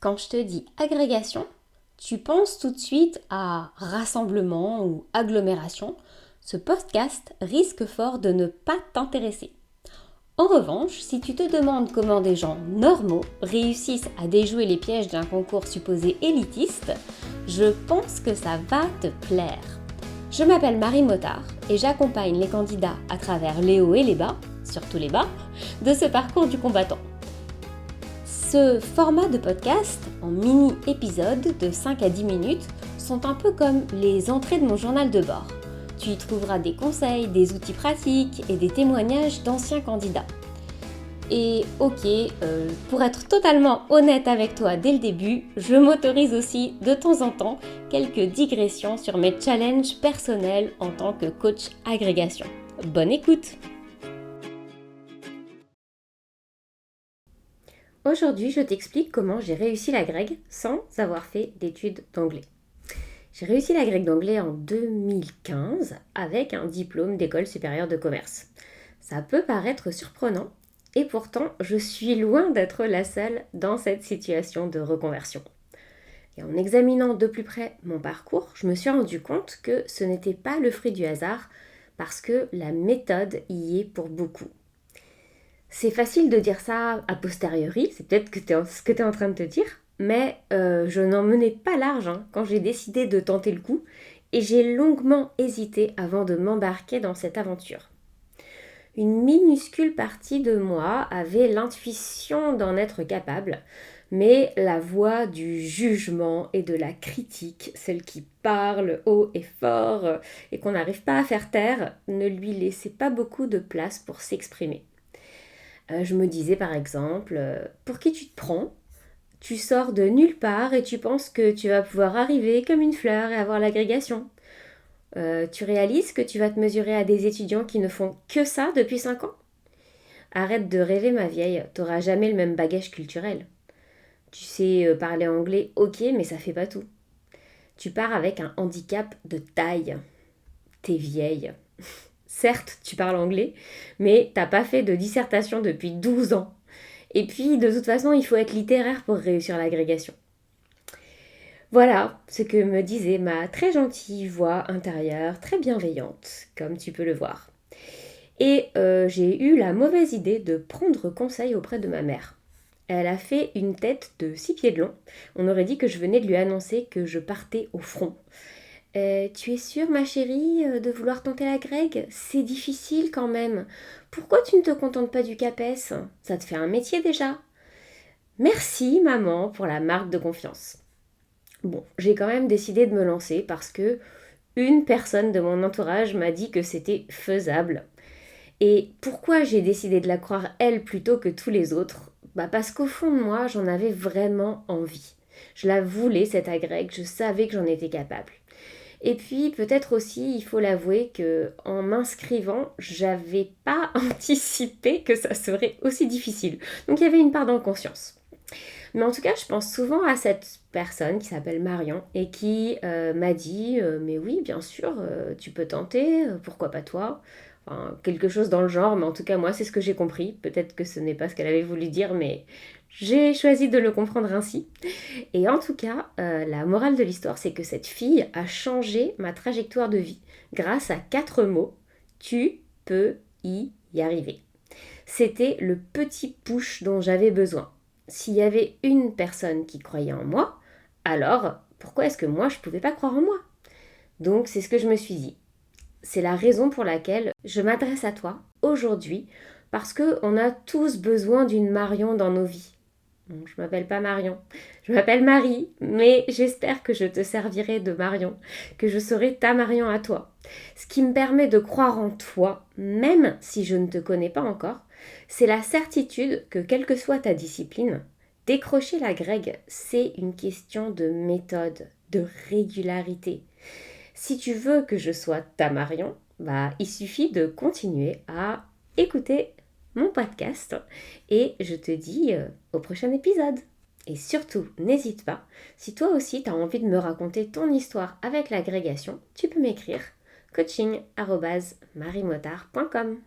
Quand je te dis agrégation, tu penses tout de suite à rassemblement ou agglomération. Ce podcast risque fort de ne pas t'intéresser. En revanche, si tu te demandes comment des gens normaux réussissent à déjouer les pièges d'un concours supposé élitiste, je pense que ça va te plaire. Je m'appelle Marie Motard et j'accompagne les candidats à travers les hauts et les bas, surtout les bas, de ce parcours du combattant. Ce format de podcast, en mini-épisodes de 5 à 10 minutes, sont un peu comme les entrées de mon journal de bord. Tu y trouveras des conseils, des outils pratiques et des témoignages d'anciens candidats. Et pour être totalement honnête avec toi dès le début, je m'autorise aussi de temps en temps quelques digressions sur mes challenges personnels en tant que coach agrégation. Bonne écoute! Aujourd'hui, je t'explique comment j'ai réussi l'agrég sans avoir fait d'études d'anglais. J'ai réussi l'agrég d'anglais en 2015 avec un diplôme d'école supérieure de commerce. Ça peut paraître surprenant et pourtant je suis loin d'être la seule dans cette situation de reconversion. Et en examinant de plus près mon parcours, je me suis rendu compte que ce n'était pas le fruit du hasard parce que la méthode y est pour beaucoup. C'est facile de dire ça a posteriori, c'est peut-être ce que tu es en train de te dire, mais je n'en menais pas large quand j'ai décidé de tenter le coup et j'ai longuement hésité avant de m'embarquer dans cette aventure. Une minuscule partie de moi avait l'intuition d'en être capable, mais la voix du jugement et de la critique, celle qui parle haut et fort et qu'on n'arrive pas à faire taire, ne lui laissait pas beaucoup de place pour s'exprimer. Je me disais par exemple, pour qui tu te prends ? Tu sors de nulle part et tu penses que tu vas pouvoir arriver comme une fleur et avoir l'agrégation. Tu réalises que tu vas te mesurer à des étudiants qui ne font que ça depuis 5 ans ? Arrête de rêver ma vieille, t'auras jamais le même bagage culturel. Tu sais parler anglais, ok, mais ça fait pas tout. Tu pars avec un handicap de taille. T'es vieille. Certes, tu parles anglais, mais t'as pas fait de dissertation depuis 12 ans. Et puis, de toute façon, il faut être littéraire pour réussir l'agrégation. Voilà ce que me disait ma très gentille voix intérieure, très bienveillante, comme tu peux le voir. Et j'ai eu la mauvaise idée de prendre conseil auprès de ma mère. Elle a fait une tête de 6 pieds de long. On aurait dit que je venais de lui annoncer que je partais au front. Tu es sûre, ma chérie, de vouloir tenter l'agrég ? C'est difficile quand même. Pourquoi tu ne te contentes pas du CAPES ? Ça te fait un métier déjà. Merci, maman, pour la marque de confiance. Bon, j'ai quand même décidé de me lancer parce que une personne de mon entourage m'a dit que c'était faisable. Et pourquoi j'ai décidé de la croire elle plutôt que tous les autres ? Parce qu'au fond de moi, j'en avais vraiment envie. Je la voulais, cette agrég, je savais que j'en étais capable. Et puis peut-être aussi, il faut l'avouer que en m'inscrivant, j'avais pas anticipé que ça serait aussi difficile. Donc il y avait une part d'inconscience. Mais en tout cas, je pense souvent à cette personne qui s'appelle Marion et qui m'a dit mais oui, bien sûr, tu peux tenter, pourquoi pas toi ? Enfin, quelque chose dans le genre, mais en tout cas, moi, c'est ce que j'ai compris. Peut-être que ce n'est pas ce qu'elle avait voulu dire, mais j'ai choisi de le comprendre ainsi. Et en tout cas, la morale de l'histoire, c'est que cette fille a changé ma trajectoire de vie grâce à 4 mots. Tu peux y arriver. C'était le petit push dont j'avais besoin. S'il y avait une personne qui croyait en moi, alors pourquoi est-ce que moi je ne pouvais pas croire en moi ? Donc c'est ce que je me suis dit. C'est la raison pour laquelle je m'adresse à toi aujourd'hui, parce qu'on a tous besoin d'une Marion dans nos vies. Bon, je m'appelle pas Marion, je m'appelle Marie, mais j'espère que je te servirai de Marion, que je serai ta Marion à toi. Ce qui me permet de croire en toi, même si je ne te connais pas encore, c'est la certitude que quelle que soit ta discipline, décrocher l'agrég, c'est une question de méthode, de régularité. Si tu veux que je sois ta Marion, il suffit de continuer à écouter mon podcast et je te dis au prochain épisode. Et surtout, n'hésite pas, si toi aussi tu as envie de me raconter ton histoire avec l'agrégation, tu peux m'écrire coaching@mariemotard.com.